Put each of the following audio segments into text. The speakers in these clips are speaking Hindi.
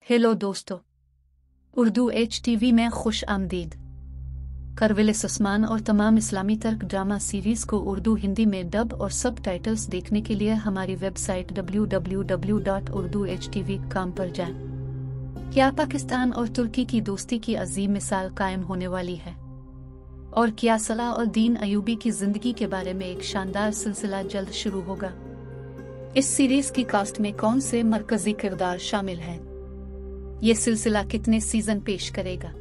हेलो दोस्तों, उर्दू HTV में खुश आमदीद। करविलिस उस्मान और तमाम इस्लामी तर्क ड्रामा सीरीज़ को उर्दू हिंदी में डब और सब टाइटल्स देखने के लिए हमारी वेबसाइट www.urduhtv.com पर जाएं। क्या पाकिस्तान और तुर्की की दोस्ती की अजीम मिसाल कायम होने वाली है? और क्या सलाह और दीन अयूबी की जिंदगी के बारे में एक शानदार सिलसिला जल्द शुरू होगा? इस सीरीज की कास्ट में कौन से मरकजी किरदार शामिल हैं? ये सिलसिला कितने सीजन पेश करेगा?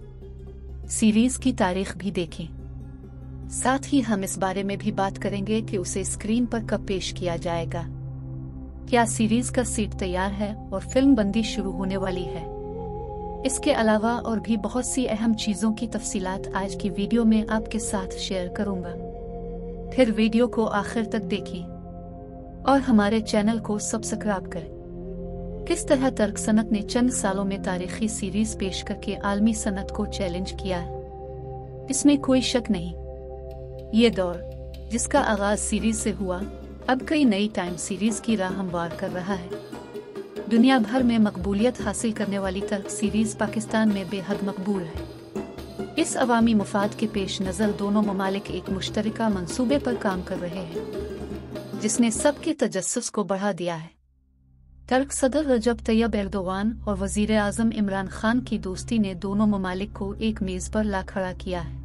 सीरीज की तारीख भी देखें। साथ ही हम इस बारे में भी बात करेंगे कि उसे स्क्रीन पर कब पेश किया जाएगा। क्या सीरीज का सेट तैयार है और फिल्म बंदी शुरू होने वाली है? इसके अलावा और भी बहुत सी अहम चीजों की तफसीलात आज की वीडियो में आपके साथ शेयर करूंगा। फिर वीडियो को आखिर तक देखें और हमारे चैनल को सब्सक्राइब करें। किस तरह तर्क सनत ने चंद सालों में तारीखी सीरीज पेश करके आलमी सनत को चैलेंज किया है, इसमें कोई शक नहीं। ये दौर जिसका आगाज सीरीज से हुआ, अब कई नई टाइम सीरीज की राह हमवार कर रहा है। दुनिया भर में मकबूलियत हासिल करने वाली तर्क सीरीज पाकिस्तान में बेहद मकबूल है। इस अवामी मुफाद के पेश नज़र दोनों ममालिक एक मुश्तरका मंसूबे पर काम कर रहे हैं, जिसने सबके तजस्सुस को बढ़ा दिया है। तर्क सदर रजब तैयब एर्दोगान और वजीर आजम इमरान खान की दोस्ती ने दोनों ममालिक को एक मेज पर ला खड़ा किया है।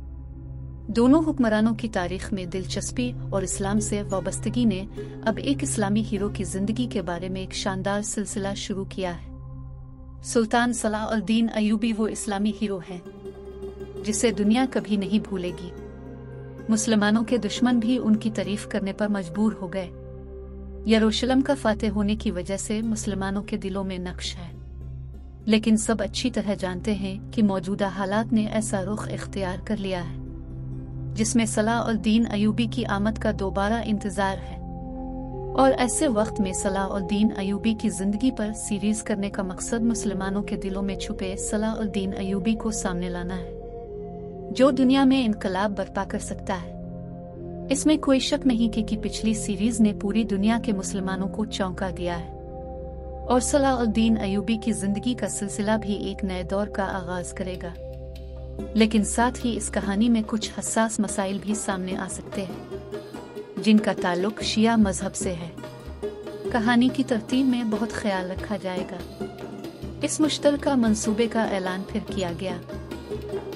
दोनों हुक्मरानों की तारीख में दिलचस्पी और इस्लाम से वाबस्तगी ने अब एक इस्लामी हीरो की जिंदगी के बारे में एक शानदार सिलसिला शुरू किया है। सुल्तान सलाहुद्दीन अयूबी वो इस्लामी हीरो हैं जिसे दुनिया कभी नहीं भूलेगी। मुसलमानों के दुश्मन भी उनकी तारीफ करने पर मजबूर हो गए। यरूशलेम का फातेह होने की वजह से मुसलमानों के दिलों में नक्श है, लेकिन सब अच्छी तरह जानते हैं कि मौजूदा हालात ने ऐसा रुख इख्तियार कर लिया है जिसमें सलाहुद्दीन अयूबी की आमद का दोबारा इंतजार है। और ऐसे वक्त में सलाहुद्दीन अयूबी की जिंदगी पर सीरीज करने का मकसद मुसलमानों के दिलों में छुपे सलाहुद्दीन अयूबी को सामने लाना है, जो दुनिया में इनकलाब बर्पा कर सकता है। इसमें कोई शक नहीं कि पिछली सीरीज ने पूरी दुनिया के मुसलमानों को चौंका दिया है और सलाहुद्दीन अयूबी की जिंदगी का सिलसिला भी एक नए दौर का आगाज करेगा। लेकिन साथ ही इस कहानी में कुछ हसास मसाइल भी सामने आ सकते हैं, जिनका ताल्लुक शिया मजहब से है। कहानी की तरतीब में बहुत ख्याल रखा जाएगा। इस मुश्तरका मंसूबे का ऐलान फिर किया गया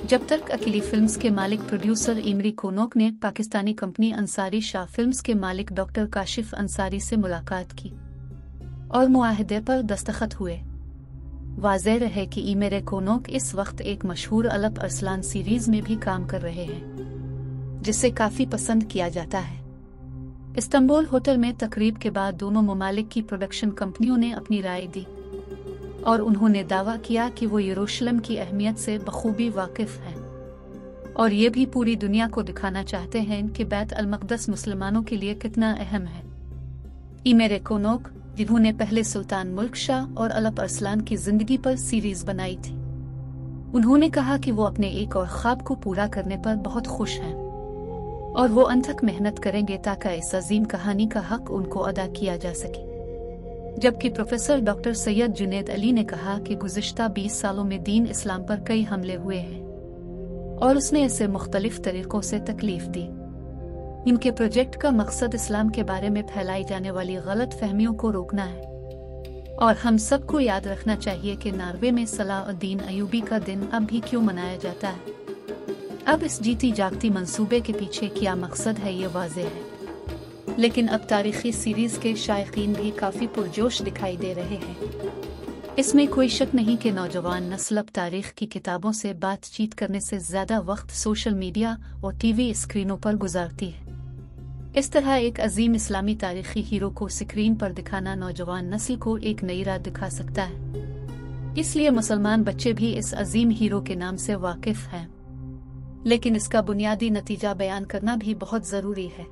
जब तक अकीली फिल्म्स के मालिक प्रोड्यूसर इमरी कोनोक ने पाकिस्तानी कंपनी अंसारी शाह फिल्म्स के मालिक डॉक्टर काशिफ अंसारी से मुलाकात की और मुआहदे पर दस्तखत हुए। वाज़ेह रहे कि इमरी कोनोक इस वक्त एक मशहूर अलप अरसलान सीरीज में भी काम कर रहे हैं, जिसे काफी पसंद किया जाता है। इस्तांबुल होटल में तकरीब के बाद दोनों ममालिक की प्रोडक्शन कंपनियों ने अपनी राय दी और उन्होंने दावा किया कि वो यरूशलेम की अहमियत से बखूबी वाकिफ हैं और ये भी पूरी दुनिया को दिखाना चाहते हैं कि बैत अल मक़दस मुसलमानों के लिए कितना अहम है। इमरी कोनोक, जिन्होंने पहले सुल्तान मुल्क शाह और अलप अरसलान की जिंदगी पर सीरीज बनाई थी, उन्होंने कहा कि वो अपने एक और ख्वाब को पूरा करने पर बहुत खुश हैं और वो अनथक मेहनत करेंगे ताकि इस अजीम कहानी का हक उनको अदा किया जा सके। जबकि प्रोफेसर डॉक्टर सैयद जुनैद अली ने कहा कि गुज़िश्ता 20 सालों में दीन इस्लाम पर कई हमले हुए हैं और उसने इसे मुख्तलिफ तरीकों से तकलीफ दी। इनके प्रोजेक्ट का मकसद इस्लाम के बारे में फैलाई जाने वाली गलत फहमियों को रोकना है और हम सबको याद रखना चाहिए कि नार्वे में सलाहुद्दीन अयूबी का दिन अब भी क्यों मनाया जाता है। अब इस जीती जागती मंसूबे के पीछे क्या मकसद है, ये वाज़ेह है। लेकिन अब तारीखी सीरीज के शायकीन भी काफी पुरजोश दिखाई दे रहे हैं। इसमें कोई शक नहीं कि नौजवान नस्ल अब तारीख की किताबों से बातचीत करने से ज्यादा वक्त सोशल मीडिया और टीवी स्क्रीनों पर गुजारती है। इस तरह एक अजीम इस्लामी तारीखी हीरो को स्क्रीन पर दिखाना नौजवान नस्ल को एक नई राह दिखा सकता है। इसलिए मुसलमान बच्चे भी इस अजीम हीरो के नाम से वाकिफ हैं, लेकिन इसका बुनियादी नतीजा बयान करना भी बहुत जरूरी है।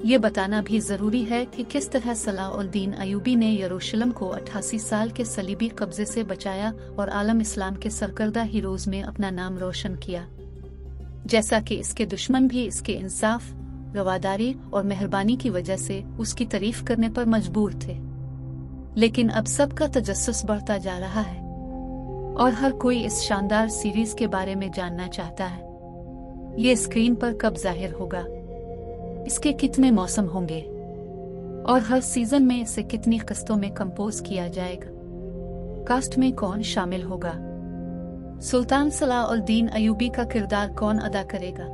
ये बताना भी जरूरी है कि किस तरह सलाहुद्दीन अयूबी ने यरूशलेम को 88 साल के सलीबी कब्जे से बचाया और आलम इस्लाम के सरकर्दा हीरोज में अपना नाम रोशन किया, जैसा कि इसके दुश्मन भी इसके इंसाफ, रवादारी और मेहरबानी की वजह से उसकी तारीफ करने पर मजबूर थे। लेकिन अब सबका तजस्सुस बढ़ता जा रहा है और हर कोई इस शानदार सीरीज के बारे में जानना चाहता है। ये स्क्रीन पर कब जाहिर होगा, इसके कितने मौसम होंगे और हर सीजन में इसे कितनी किस्तों में कंपोज किया जाएगा, कास्ट में कौन शामिल होगा, सुल्तान सलाउद्दीन अयूबी का किरदार कौन अदा करेगा।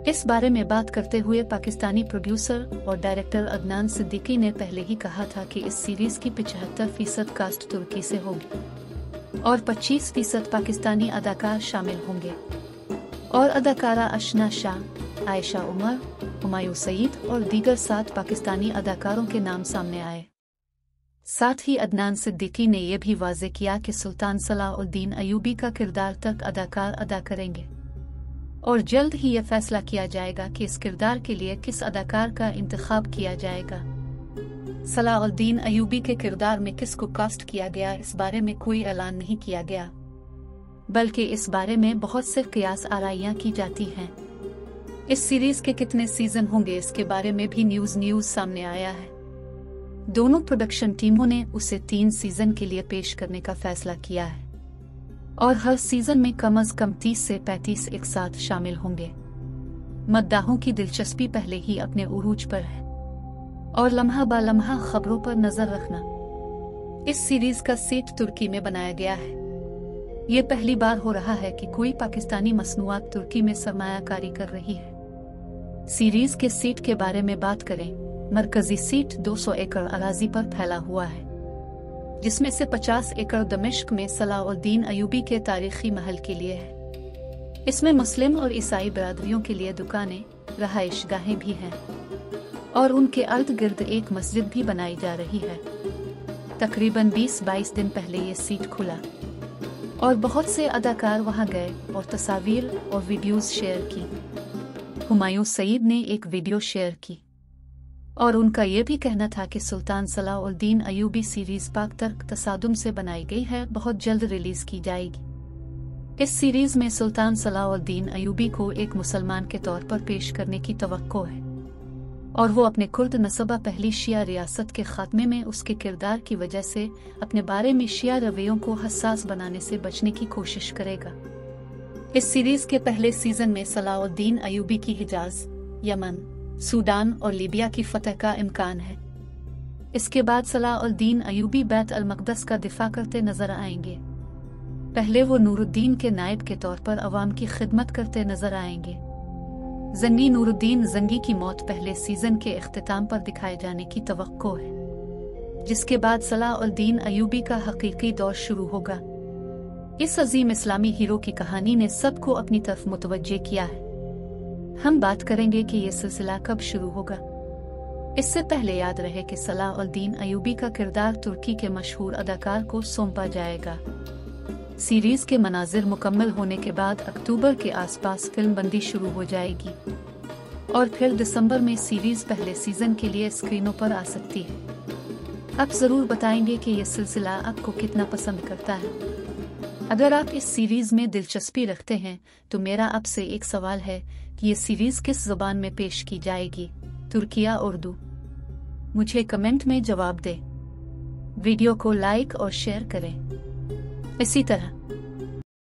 इस बारे में बात करते हुए पाकिस्तानी प्रोड्यूसर और डायरेक्टर अदनान सिद्दीकी ने पहले ही कहा था कि इस सीरीज की 75% कास्ट तुर्की से होगी और 25% पाकिस्तानी अदाकार शामिल होंगे और अदाकारा अशना शाह, आयशा उमर, हुमायूं सईद और दीगर 7 पाकिस्तानी अदाकारों के नाम सामने आए। साथ ही अदनान सिद्दीकी ने यह भी वाज़ेह किया कि सुल्तान सलाउद्दीन अयूबी का किरदार तक अदाकार अदा करेंगे और जल्द ही यह फैसला किया जाएगा कि इस किरदार के लिए किस अदाकार का इंतखाब किया जाएगा। सलाउद्दीन अयूबी के किरदार में किसको कास्ट किया गया, इस बारे में कोई ऐलान नहीं किया गया, बल्कि इस बारे में बहुत से कियास आराइयां की जाती हैं। इस सीरीज के कितने सीजन होंगे, इसके बारे में भी न्यूज सामने आया है। दोनों प्रोडक्शन टीमों ने उसे 3 सीजन के लिए पेश करने का फैसला किया है और हर सीजन में कम से कम 30 से 35 एक साथ शामिल होंगे। मद्दाहों की दिलचस्पी पहले ही अपने उरूज पर है और लम्हा बा लम्हा खबरों पर नजर रखना। इस सीरीज का सेट तुर्की में बनाया गया है। ये पहली बार हो रहा है कि कोई पाकिस्तानी मसनूआत तुर्की में सरमायाकारी कर रही है। सीरीज के सेट के बारे में बात करें, मरकजी सीट 200 एकड़ अराजी पर फैला हुआ है, जिसमें से 50 एकड़ दमिश्क में सलाउद्दीन अयूबी के तारीखी महल के लिए है। इसमें मुस्लिम और ईसाई बरादरियों के लिए दुकानें, रहाइशगाहें भी हैं और उनके अर्द गिर्द एक मस्जिद भी बनाई जा रही है। तकरीबन 20-22 दिन पहले ये सीट खुला और बहुत से अदाकार वहां गए और तस्वीर और वीडियोस शेयर की। हुमायूं सईद ने एक वीडियो शेयर की और उनका यह भी कहना था कि सुल्तान सलाउद्दीन अयूबी सीरीज पाक तर्क तसादुम से बनाई गई है, बहुत जल्द रिलीज की जाएगी। इस सीरीज में सुल्तान सलाउद्दीन अयूबी को एक मुसलमान के तौर पर पेश करने की तवक्को है और वो अपने कुर्द नस्बा पहली शिया रियासत के खात्मे में उसके किरदार की वजह से अपने बारे में शिया रवैयों को हसास बनाने से बचने की कोशिश करेगा। इस सीरीज के पहले सीजन में सलाउद्दीन अयूबी की हिजाज, यमन, सूडान और लीबिया की फतह का इम्कान है। इसके बाद सलाउद्दीन अयूबी बैत अल मक़दस का दिफा करते नजर आएंगे। पहले वो नूरुद्दीन के नायब के तौर पर अवाम की खिदमत करते नजर आएंगे। जंगी नूरुद्दीन जंगी की मौत पहले सीजन के इख्तिताम पर दिखाए जाने की तवक्को है, जिसके बाद सलाउद्दीन अयूबी का हकीकी दौर शुरू होगा। इस अजीम इस्लामी हीरो की कहानी ने सबको अपनी तरफ मुतवज्जे किया है। हम बात करेंगे कि यह सिलसिला कब शुरू होगा। इससे पहले याद रहे कि सलाउद्दीन अयूबी का किरदार तुर्की के मशहूर अदाकार को सौंपा जाएगा। सीरीज के मनाजिर मुकम्मल होने के बाद अक्टूबर के आसपास फिल्म बंदी शुरू हो जाएगी और फिर दिसंबर में सीरीज पहले सीजन के लिए स्क्रीनों पर आ सकती है। आप जरूर बताएंगे कि यह सिलसिला आपको कितना पसंद करता है। अगर आप इस सीरीज में दिलचस्पी रखते हैं तो मेरा आपसे एक सवाल है कि ये सीरीज किस ज़ुबान में पेश की जाएगी, तुर्की या उर्दू? मुझे कमेंट में जवाब दें। वीडियो को लाइक और शेयर करें। इसी तरह